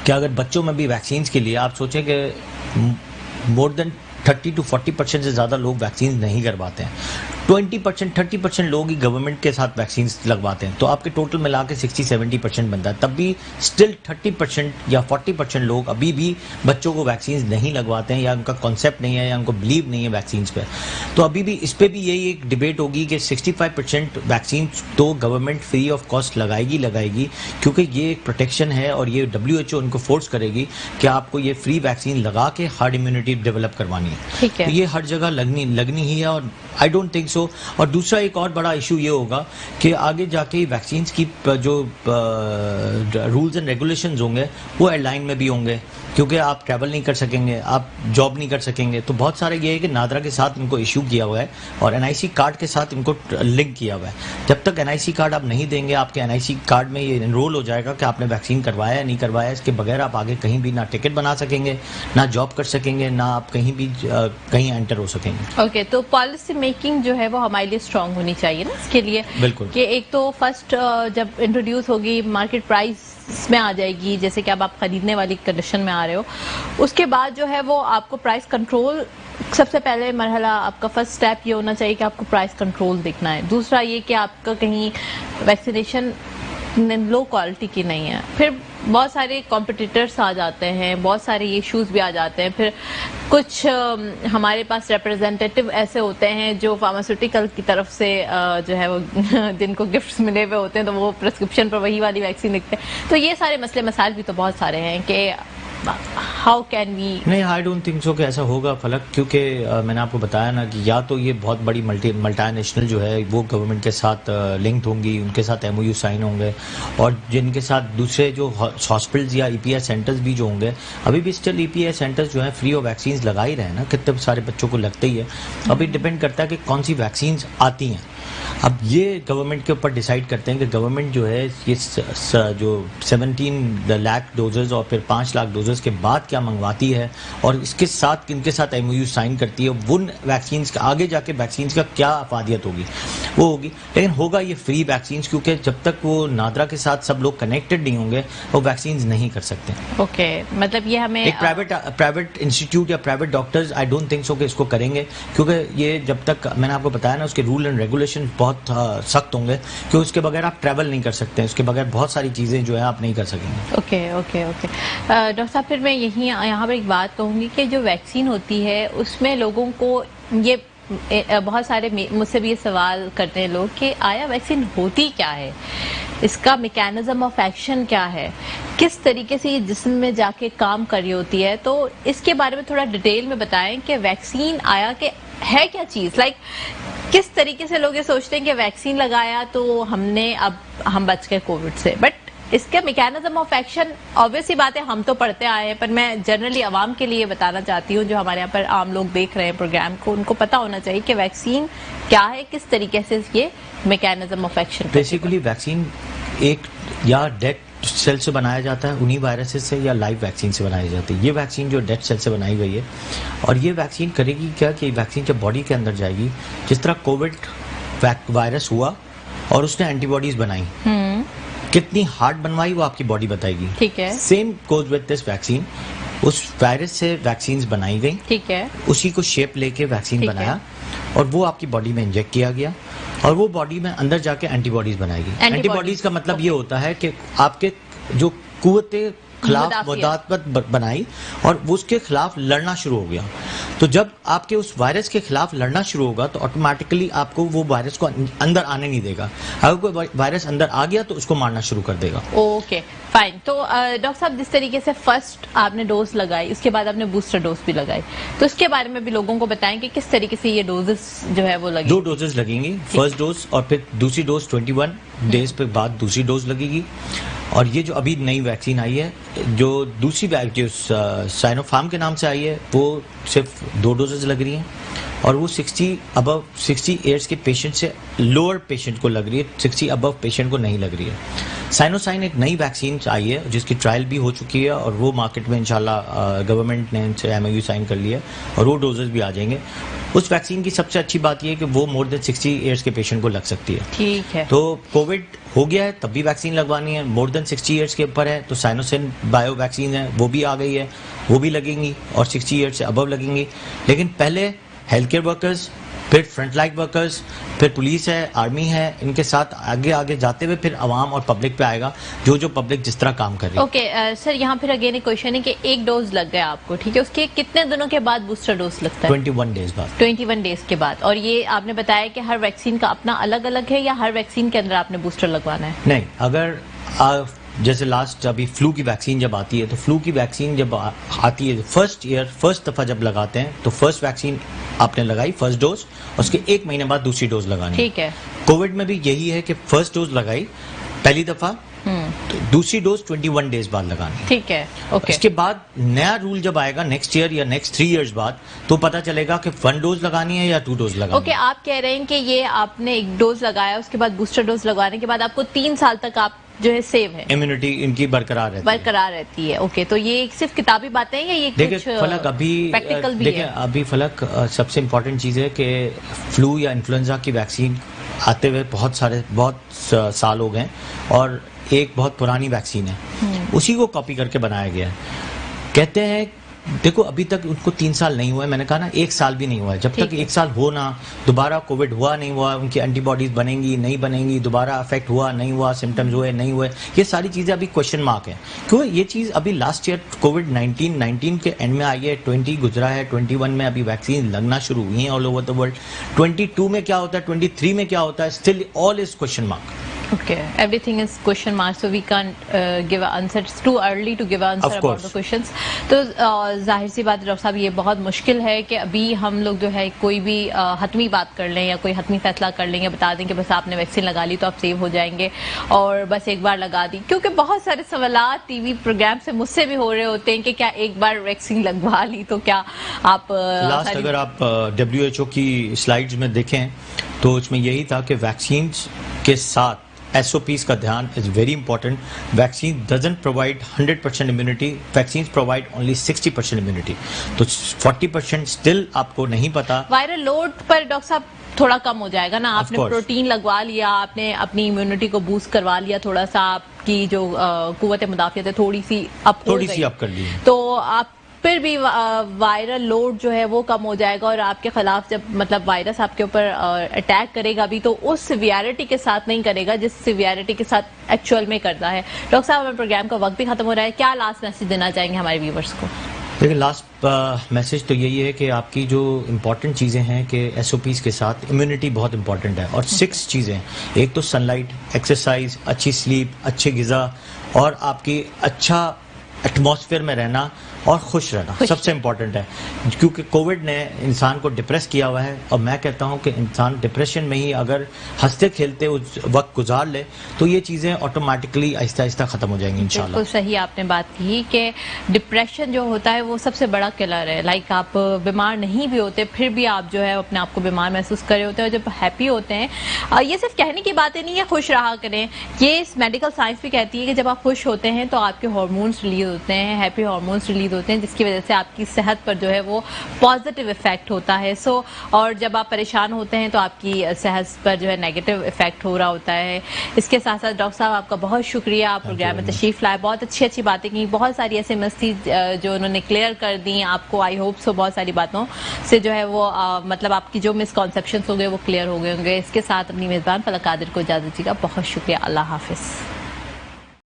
کہ اگر بچوں میں بھی ویکسینز کے لیے آپ سوچیں کہ مور دین 30 to 40% سے زیادہ لوگ ویکسین نہیں کرواتے ہیں. 20% 30% لوگ ہی گورنمنٹ کے ساتھ ویکسینز لگواتے ہیں, تو آپ کے ٹوٹل ملا کے 60-70% بنتا ہے. تب بھی اسٹل 30% یا 40% لوگ ابھی بھی بچوں کو ویکسینز نہیں لگواتے ہیں, یا ان کا کانسیپٹ نہیں ہے, یا ان کو بلیو نہیں ہے ویکسینز پہ. تو ابھی بھی اس پہ بھی یہی ایک ڈبیٹ ہوگی کہ 65% ویکسین تو گورنمنٹ فری آف کاسٹ لگائے گی, کیونکہ یہ ایک پروٹیکشن ہے اور یہ WHO ان کو فورس کرے گی کہ آپ کو یہ فری ویکسین لگا کے ہارڈ امیونٹی ڈیولپ کروانی ہے. تو یہ ہر جگہ لگنی ہی ہے, اور آئی ڈونٹ تھنک سو. اور دوسرا ایک اور بڑا ایشو یہ ہوگا کہ آگے جا کے ویکسینز کی جو رولز اینڈ ریگولیشنز ہوں گے وہ ایئر لائن میں بھی ہوں گے, کیونکہ آپ ٹریول نہیں کر سکیں گے, آپ جاب نہیں کر سکیں گے. تو بہت سارے یہ ہے کہ نادرا کے ساتھ ان کو ایشو کیا ہوا ہے اور NIC کارڈ کے ساتھ ان کو لنک کیا ہوا ہے. جب تک NIC کارڈ آپ نہیں دیں گے, آپ کے NIC کارڈ میں یہ انرول ہو جائے گا کہ آپ نے ویکسین کروایا یا نہیں کروایا. اس کے بغیر آپ آگے کہیں بھی نہ ٹکٹ بنا سکیں گے, نہ جاب کر سکیں گے, نہ آپ کہیں بھی کہیں انٹر ہو سکیں گے. اوکے, تو پالیسی میکنگ جو ہے وہ ہمارے لیے اسٹرانگ ہونی چاہیے نا اس کے لیے. بالکل, کہ ایک تو فرسٹ جب انٹروڈیوس ہوگی مارکیٹ پرائز میں آ جائے گی, جیسے کہ اب آپ خریدنے والی کنڈیشن میں آ رہے ہو, اس کے بعد جو ہے وہ آپ کو پرائز کنٹرول, سب سے پہلے مرحلہ آپ کا فرسٹ سٹیپ یہ ہونا چاہیے کہ آپ کو پرائز کنٹرول دیکھنا ہے. دوسرا یہ کہ آپ کا کہیں ویکسینیشن لو کوالٹی کی نہیں ہے. پھر بہت سارے کمپٹیٹرس آ جاتے ہیں, بہت سارے ایشوز بھی آ جاتے ہیں. پھر کچھ ہمارے پاس ریپرزینٹیٹیو ایسے ہوتے ہیں جو فارماسیوٹیکل کی طرف سے جو ہے وہ جن کو گفٹس ملے ہوئے ہوتے ہیں, تو وہ پرسکرپشن پر وہی والی ویکسین لکھتے ہیں. تو یہ سارے مسئلے مسائل بھی تو بہت سارے ہیں کہ ہاؤ کین وی. نہیں, آئی ڈونٹ تھنک سو کہ ایسا ہوگا فلک, کیونکہ میں نے آپ کو بتایا نا کہ یا تو یہ بہت بڑی ملٹی نیشنل جو ہے وہ گورنمنٹ کے ساتھ لنکڈ ہوں گی, ان کے ساتھ MOU سائن ہوں گے, اور جن کے ساتھ دوسرے جو ہاسپٹلز یا EPI سینٹرز بھی جو ہوں گے, ابھی بھی اسٹل EPI سینٹرز جو ہیں فری آف ویکسینز لگا ہی رہے ہیں نا, کتنے سارے بچوں کو لگتے ہی ہے. ابھی ڈپینڈ کرتا ہے کہ کون سی ویکسینز آتی ہیں. اب یہ گورنمنٹ کے اوپر ڈیسائیڈ کرتے ہیں کہ گورنمنٹ جو ہے یہ جو 17 لاکھ ڈوزز اور پھر 5 لاکھ ڈوزز کے بعد کیا منگواتی ہے اور اس کے ساتھ کن کے ساتھ ایم او یو سائن کرتی ہے، ان ویکسینز کا آگے جا کے ویکسینز کا کیا افادیت ہوگی وہ ہوگی. لیکن ہوگا یہ فری ویکسینز، کیونکہ جب تک وہ نادرا کے ساتھ سب لوگ کنیکٹڈ نہیں ہوں گے وہ ویکسینز نہیں کر سکتے. اوکے، مطلب یہ ہمیں ایک پرائیویٹ انسٹیٹیوٹ یا private doctors I don't think so کہ اس کو کریں گے، کیونکہ یہ جب تک میں نے آپ کو بتایا نا اس کے رول اینڈ ریگولیشن بہت سخت ہوں گے، کہ اس کے بغیر آپ ٹریول نہیں کر سکتے، اس کے بغیر بہت ساری چیزیں جو ہے آپ نہیں کر سکیں گے. اوکے اوکے اوکے ڈاکٹر صاحب، پھر میں یہاں پر ایک بات کہوں گی کہ جو ویکسین ہوتی ہے اس میں لوگوں کو یہ بہت سارے مجھ سے بھی یہ سوال کرتے ہیں لوگ کہ آیا ویکسین ہوتی کیا ہے، اس کا میکینزم آف ایکشن کیا ہے، کس طریقے سے یہ جسم میں جا کے کام کر رہی ہوتی ہے، تو اس کے بارے میں تھوڑا ڈیٹیل میں بتائیں کہ ویکسین آیا کہ ہے کیا چیز. لائک کس طریقے سے لوگ یہ سوچتے ہیں کہ ویکسین لگایا تو ہم بچ گئے کووڈ سے، بٹ اس کے میکینزم آف ایکشن آبویسلی بات ہے ہم تو پڑھتے آئے ہیں، پر میں جنرلی عوام کے لیے بتانا چاہتی ہوں جو ہمارے یہاں پر عام لوگ دیکھ رہے ہیں پروگرام کو، ان کو پتا ہونا چاہیے کہ ویکسین کیا ہے، کس طریقے سے یہ mechanism of action. Basically vaccine ایک یا ڈیڈ سیل سے بنایا جاتا ہے انہی وائرسز سے، یا لائیو ویکسین سے بنائی جاتی ہے. یہ ویکسین جو ڈیڈ سیل سے بنائی گئی ہے، اور یہ ویکسین کرے گی کیا کہ ویکسین جب باڈی کے اندر جائے گی، جس طرح کووڈ وائرس ہوا اور اس نے اینٹی باڈیز بنائی، کتنی ہارڈ بنوائی وہ آپ کی باڈی بتائے گی. ٹھیک ہے. Same goes with this vaccine, اس وائرس سے ویکسینز بنائی گئی، ٹھیک ہے، اسی کو شیپ لے کے ویکسین بنایا اور وہ آپ کی باڈی میں انجیکٹ کیا گیا، اور وہ باڈی میں اندر جا کے اینٹی باڈیز بنائے گی. اینٹی باڈیز کا مطلب یہ ہوتا ہے کہ آپ کے جو قوت خلاف مدافعت بنائی اور وہ اس کے خلاف لڑنا شروع ہو گیا. تو جب آپ کے اس وائرس کے خلاف لڑنا شروع ہوگا تو آٹومیٹکلی آپ کو وہ وائرس کو اندر آنے نہیں دے گا. اگر کوئی وائرس اندر آ گیا تو اس کو مارنا شروع کر دے گا. Okay fine. تو ڈاکٹر صاحب جس طریقے سے فرسٹ آپ نے ڈوز لگائی، اس کے بعد آپ نے بوسٹر ڈوز بھی لگائی، تو اس کے بارے میں بھی لوگوں کو بتائیں کہ کس طریقے سے یہ ڈوزز جو ہے وہ لگیں. 2 ڈوزز لگیں گی، فرسٹ ڈوز اور پھر دوسری ڈوز 21 ڈیز پہ بعد دوسری ڈوز لگے گی. اور یہ جو ابھی نئی ویکسین آئی ہے، جو دوسری جو سائنوفارم کے نام سے آئی ہے، وہ صرف 2 ڈوزز لگ رہی ہیں، اور وہ 60 ایئرس کے پیشنٹ سے لوور پیشنٹ کو لگ رہی ہے، 60 ابو پیشنٹ کو نہیں لگ رہی ہے. سائنوسائن ایک نئی ویکسین آئی ہے جس کی ٹرائل بھی ہو چکی ہے، اور وہ مارکیٹ میں انشاءاللہ گورنمنٹ نے ان سے ایم او یو سائن کر لیا ہے، اور وہ ڈوزز بھی آ جائیں گے. اس ویکسین کی سب سے اچھی بات یہ ہے کہ وہ مور دین 60 ایئرس کے پیشنٹ کو لگ سکتی ہے. ٹھیک ہے. تو کووڈ ہو گیا ہے تب بھی ویکسین لگوانی ہے، مور دین 60 ایئرس کے اوپر ہے تو سائنوسائن بایو ویکسین ہے وہ بھی آ گئی ہے، وہ بھی لگیں گی، اور 60 ایئرس سے ابو لگیں گی. لیکن پہلے ہیلتھ کیئر ورکرز، پھر فرنٹ لائن ورکرز، پھر پولیس ہے، آرمی ہے، ان کے ساتھ آگے جاتے ہوئے پھر عوام اور پبلک پہ آئے گا، جو پبلک جس طرح کام کر رہی ہے. اوکے سر، یہاں پھر اگین ایک کوشچن ہے کہ ایک ڈوز لگ گیا آپ کو، ٹھیک ہے، اس کے کتنے دنوں کے بعد بوسٹر ڈوز لگتا ہے؟ 21 ڈیز بعد. 21 ڈیز کے بعد. اور یہ آپ نے بتایا کہ ہر ویکسین کا اپنا الگ الگ ہے، یا ہر ویکسین کے اندر آپ نے بوسٹر لگوانا ہے؟ نہیں، اگر جیسے لاسٹ ابھی فلو کی ویکسین جب آتی ہے، تو فلو کی ویکسین جب آتی ہے فرسٹ دفعہ جب لگاتے ہیں تو فرسٹ ویکسین آپ نے لگائی، فرسٹ ڈوز، اس کے 1 مہینے بعد دوسری ڈوز لگانی. ٹھیک ہے. کووڈ میں بھی یہی ہے کہ فرسٹ ڈوز لگائی پہلی دفعہ، دوسری ڈوز 21 ڈیز بعد لگانی. ٹھیک ہے. اوکے. اس کے بعد نیا رول جب آئے گا نیکسٹ ایئر یا نیکسٹ 3 ایئرز بعد، تو پتا چلے گا کہ 1 ڈوز لگانی ہے یا 2 ڈوز لگانی ہے. اوکے، آپ کہہ رہے ہیں کہ یہ آپ نے ایک ڈوز لگایا، اس کے بعد بوسٹر ڈوز لگانے کے بعد آپ کو 3 سال تک آپ جو ہے سیو ہے، امیونٹی ان کی برقرار رہتی ہے. اوکے، تو یہ صرف کتابی باتیں ہیں یا یہ کچھ فلک ابھی پریکٹیکل بھی ہے؟ ابھی فلک سب سے امپورٹنٹ چیز ہے کہ فلو یا انفلوئنزا کی ویکسین آتے ہوئے بہت سال ہو گئے، اور ایک بہت پرانی ویکسین ہے، اسی کو کاپی کر کے بنایا گیا ہے. کہتے ہیں دیکھو ابھی تک ان کو 3 سال نہیں ہوا ہے، میں نے کہا نا 1 سال بھی نہیں ہوا ہے. جب تک 1 سال ہو نا، دوبارہ کووڈ ہوا نہیں ہوا، ان کی اینٹی باڈیز بنیں گی نہیں بنیں گی، دوبارہ افیکٹ ہوا نہیں ہوا، سمٹمز ہوئے نہیں ہوئے، یہ ساری چیزیں ابھی کوشچن مارک ہیں. کیوں یہ چیز ابھی لاسٹ ایئر کووڈ 19 کے اینڈ میں آئی ہے، 20 گزرا ہے، 21 میں ابھی ویکسین لگنا شروع ہوئی ہیں آل اوور دا ورلڈ. 22 میں کیا ہوتا ہے، 23 میں کیا ہوتا ہے، still all is question mark. Okay, everything is question mark, so we can't give an answer. It's too early to give an answer about the questions. تو ظاہر سی بات ہے ڈاکٹر صاحب، یہ بہت مشکل ہے کہ ابھی ہم لوگ جو ہے کوئی بھی حتمی بات کر لیں یا کوئی حتمی فیصلہ کر لیں یا بتا دیں کہ بس آپ نے ویکسین لگا لی تو آپ سیو ہو جائیں گے اور بس ایک بار لگا دی، کیونکہ بہت سارے سوالات ٹی وی پروگرام سے مجھ سے بھی ہو رہے ہوتے ہیں کہ کیا ایک بار ویکسین لگوا لی تو کیا آپ لاسٹ اگر آپ WHO کی سلائیڈز میں دیکھیں تو اس میں یہی تھا کہ ویکسینز کے ساتھ SOPs کا دھیان is very important. Vaccine doesn't provide 100% immunity. Vaccines provide only 60% immunity. تو 40% still آپ کو نہیں پتا. وائرل لوڈ پر ڈاکٹر صاحب تھوڑا کم ہو جائے گا نا، آپ نے پروٹین لگوا لیا، آپ نے اپنی امیونٹی کو بوسٹ کروا لیا، تھوڑا سا آپ کی جو قوت مدافعت ہے تھوڑی سی اپ کر لی، تو آپ پھر بھی وائرل لوڈ جو ہے وہ کم ہو جائے گا اور آپ کے خلاف جب مطلب وائرس آپ کے اوپر اٹیک کرے گا بھی تو اس سیویرٹی کے ساتھ نہیں کرے گا جس سیویرٹی کے ساتھ ایکچوئل میں کرتا ہے. ڈاکٹر صاحب ہمارے پروگرام کا وقت بھی ختم ہو رہا ہے، کیا لاسٹ میسج دینا چاہیں گے ہمارے ویورز کو؟ لیکن لاسٹ میسج تو یہی ہے کہ آپ کی جو امپورٹنٹ چیزیں ہیں کہ SOPs کے ساتھ امیونٹی بہت امپورٹنٹ ہے، اور 6 چیزیں، ایک تو سن لائٹ، ایکسرسائز، اچھی سلیپ، اچھی غذا اور آپ کی اچھا ایٹماسفیئر میں رہنا اور خوش رہنا سب سے امپورٹنٹ ہے، کیونکہ کووڈ نے انسان کو ڈپریس کیا ہوا ہے، اور میں کہتا ہوں کہ انسان ڈپریشن میں ہی اگر ہنستے کھیلتے اس وقت گزار لے تو یہ چیزیں آٹومیٹکلی آہستہ آہستہ ختم ہو جائیں گی انشاءاللہ. بالکل صحیح آپ نے بات کی کہ ڈپریشن جو ہوتا ہے وہ سب سے بڑا کلر ہے. لائک آپ بیمار نہیں بھی ہوتے پھر بھی آپ جو ہے اپنے آپ کو بیمار محسوس کر رہے ہوتے ہیں، اور جب ہیپی ہوتے ہیں، یہ صرف کہنے کی باتیں نہیں ہے خوش رہا کریں، یہ میڈیکل سائنس بھی کہتی ہے کہ جب آپ خوش ہوتے ہیں تو آپ کے ہارمونس ریلیز ہوتے ہیں، ہیپی ہارمونس ریلیز ہوتے ہیں، جس کی وجہ سے آپ کی صحت پر جو ہے وہ پازیٹیو افیکٹ ہوتا ہے. اور جب آپ پریشان ہوتے ہیں تو آپ کی صحت پر جو ہے نیگیٹو افیکٹ ہو رہا ہوتا ہے. اس کے ساتھ ساتھ ڈاکٹر صاحب آپ کا بہت شکریہ، آپ پروگرام میں تشریف لائے، بہت اچھی باتیں کی، بہت ساری ایسے مستی جو انہوں نے کلیئر کر دی آپ کو. آئی ہوپ سو بہت ساری باتوں سے جو ہے وہ مطلب آپ کی جو مسکنسیپشنس ہو گئے وہ کلیئر ہو گئے ہوں گے. اس کے ساتھ اپنی میزبان فلک قادر کو اجازت دیجیے گا. بہت شکریہ، اللہ حافظ.